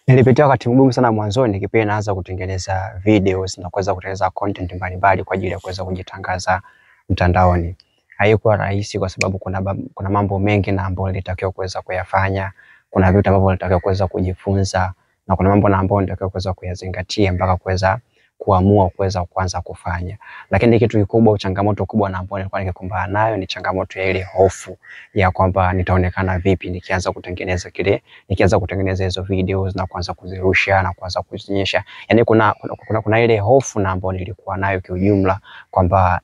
Nilipitia wakati mgumu sana mwanzoni nikipenda naanza kutengeneza videos na kuweza kutengeneza content mbalimbali kwa ajili ya kuweza kujitangaza mtandaoni. Haikuwa rahisi kwa sababu kuna mambo mengi na ambayo nilitakiwa kuweza kuyafanya, kuna vitu ambavyo nilitakiwa kuweza kujifunza na kuna mambo na ambayo nilitakiwa kuweza kuyazingatia mpaka kuweza kuamua kuweza kuanza kufanya. Lakini kitu kikubwa, changamoto kubwa na ambayo nilikuwa nikikumbana nayo ni changamoto ya ile hofu ya kwamba nitaonekana vipi nikianza kutengeneza hizo videos na kuanza kuzirusha na kuanza kuzionyesha. Yani kuna ile hofu na ambayo nilikuwa nayo kiujumla kwamba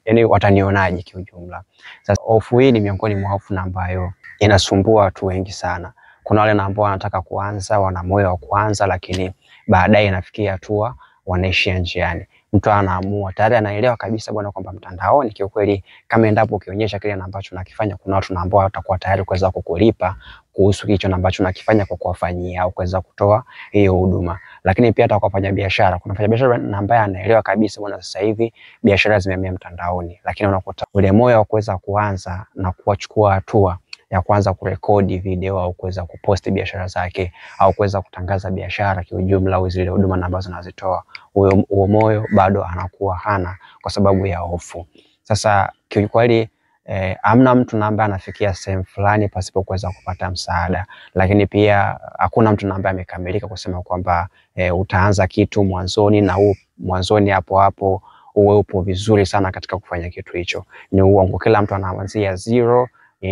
yani watanionaje kiujumla. Sasa hofu hii ni miongoni mwa hofu na ambayo inasumbua watu wengi sana. Kuna wale ambao wanataka kuanza, wana moyo wa kuanza, lakini baadaye inafikia hatua wanaishia njiani. Mtu anaamua tayari anaelewa kabisa bwana kwamba mtandaoni kiukweli kama endapo ukionyesha kile ambacho unakifanya, kuna watu ambao watakuwa tayari kuweza kukulipa kuhusu hicho ambacho unakifanya kwa kuwafanyia au kuweza kutoa hiyo huduma. Lakini pia hata kwa wafanya biashara, kuna mfanya biashara ambaye anaelewa kabisa bwana sasa hivi biashara zimehamia mtandaoni, lakini unakuta ule moyo wa kuweza kuanza na kuchukua hatua ya kuanza kurekodi video au kuweza kuposti biashara zake au kuweza kutangaza biashara kiujumla au zile huduma ambazo anazitoa, huo moyo bado anakuwa hana kwa sababu ya hofu. Sasa kiukweli hamna mtu ambaye anafikia sehemu fulani pasipo kuweza kupata msaada, lakini pia hakuna mtu ambaye amekamilika kusema kwamba utaanza kitu mwanzoni na mwanzoni hapo uwe upo vizuri sana katika kufanya kitu hicho. Ni uongo. Kila mtu anaanzia zero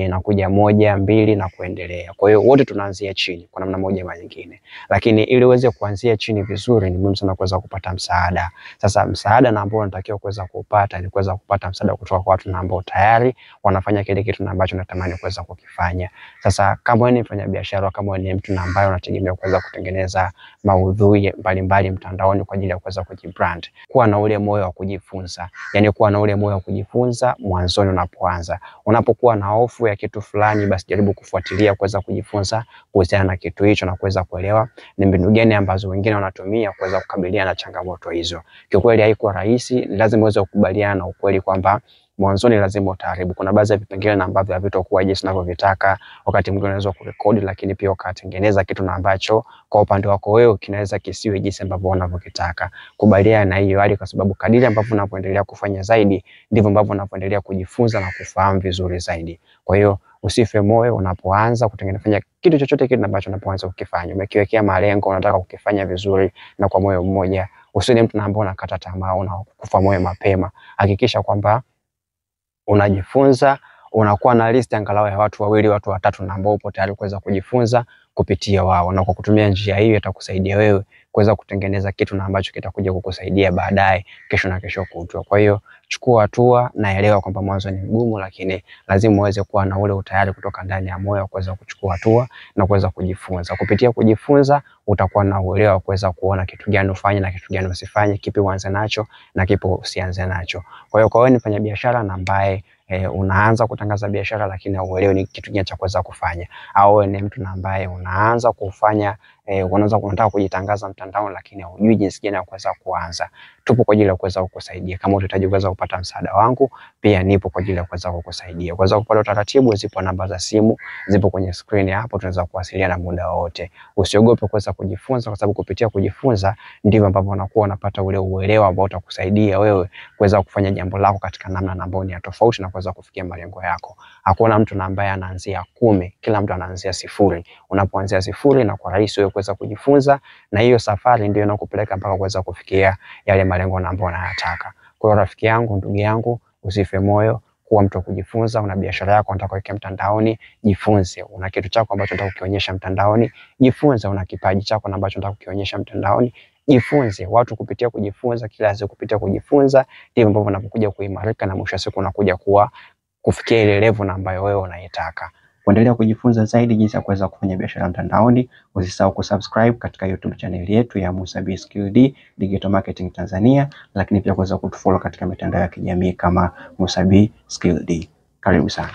na kuja 1, 2 na kuendelea. Kwa hiyo wote tunaanzia chini kwa namna moja ama nyingine. Lakini ili uweze kuanzia chini vizuri ni muhimu sana kuweza kupata msaada. Sasa msaada na ambao unatakiwa kuweza kupata ni kuweza kupata msaada kutoka kwa watu ambao tayari wanafanya kile kitu ambacho unatamani kuweza kukifanya. Sasa kama wewe ni mfanyabiashara, kama wewe ni mtu ambaye unategemea kuweza kutengeneza maudhui mbalimbali mtandaoni kwa ajili ya kuweza kujibrand, kuwa na ule moyo wa kujifunza. Yaani kuwa na ule moyo wa kujifunza mwanzoni unapoanza. Unapokuwa na hofu ya kitu fulani, basi jaribu kufuatilia kuweza kujifunza kuhusiana na kitu hicho na kuweza kuelewa ni mbinu gani ambazo wengine wanatumia kuweza kukabiliana na changamoto hizo. Kiukweli haikuwa rahisi, lazima uweze kukubaliana na ukweli kwamba mwanzoni lazima utaharibu. Kuna baadhi ya vipengele ambavyo havitakuwa jinsi unavyovitaka, wakati mwingine unaweza kurekodi lakini pia ukatengeneza kitu ambacho kwa upande wako wewe kinaweza kisiwe jinsi ambavyo unavyotaka. Kubaliana na hiyo hali, kwa sababu kadiri ambavyo unapoendelea kufanya zaidi ndivyo ambavyo unapoendelea kujifunza na kufahamu vizuri zaidi. Kwa hiyo usife moyo unapoanza kutengeneza kitu chochote kile ambacho unapoanza kukifanya. Umekiwekea malengo, unataka kukifanya vizuri na kwa moyo mmoja. Usiwe mtu ambaye unakata tamaa, unakufa moyo mapema. Hakikisha kwamba unajifunza, unakuwa na list angalau ya watu 2, watu 3 ambao upo tayari kuweza kujifunza kupitia wao, na kwa kutumia njia hiyo itakusaidia wewe kuweza kutengeneza kitu ambacho kitakuja kukusaidia baadaye, kesho na kesho kutwa. Kwa hiyo chukua hatua, naelewa kwamba mwanzo ni mgumu, lakini lazima uweze kuwa na ule utayari kutoka ndani ya moyo kuweza kuchukua hatua na kuweza kujifunza. Kupitia kujifunza utakuwa na uelewa kuweza kuona kitu gani ufanye na kitu gani usifanye, kipi uanze nacho na kipi usianze nacho. Kwa hiyo kwa wewe ni mfanyabiashara na ambaye unaanza kutangaza biashara lakini hauelewi ni kitu gani cha kuweza kufanya, au wewe ni mtu ambaye unaanza kufanya unataka kujitangaza mtandaoni lakini hujui jinsi gani ya kuweza kuanza, tupo kwa ajili ya kuweza kukusaidia. Kama unahitaji kuweza kupata msaada wangu, pia nipo kwa ajili ya kuweza kukusaidia. Kuweza kupata utaratibu, zipo namba za simu zipo kwenye screen hapo, tunaweza kuwasiliana muda wote. Usiogope kuweza kujifunza, kwa sababu kupitia kujifunza ndivyo ambavyo unakuwa unapata ule uelewa ambao utakusaidia wewe kuweza kufanya jambo lako katika namna ambayo ni tofauti na kuweza kufikia malengo yako. Hakuna mtu ambaye anaanzia 10, kila mtu anaanzia 0. Unapoanzia 0 na kwa rahisi wewe kuweza kujifunza, na hiyo safari ndio inakupeleka mpaka kuweza kufikia yale malengo ambayo unayataka. Kwa hiyo rafiki yangu, ndugu yangu, usife moyo, kuwa mtu wa kujifunza. Una biashara yako unataka kuweka mtandaoni, jifunze. Una kitu chako ambacho unataka kukionyesha mtandaoni, jifunze. Una kipaji chako ambacho unataka kukionyesha mtandaoni, jifunze. Watu kupitia kujifunza, kila siku kupitia kujifunza ndivyo ambavyo unapokuja kuimarika na mwisho wa siku unakuja kufikia ile level ambayo wewe unaitaka. Kuendelea kujifunza zaidi jinsi ya kuweza kufanya biashara mtandaoni, usisahau kusubscribe katika YouTube channel yetu ya Musa B Skilled Digital Marketing Tanzania, lakini pia kuweza kutufollow katika mitandao ya kijamii kama Musa B Skilled. Karibu sana.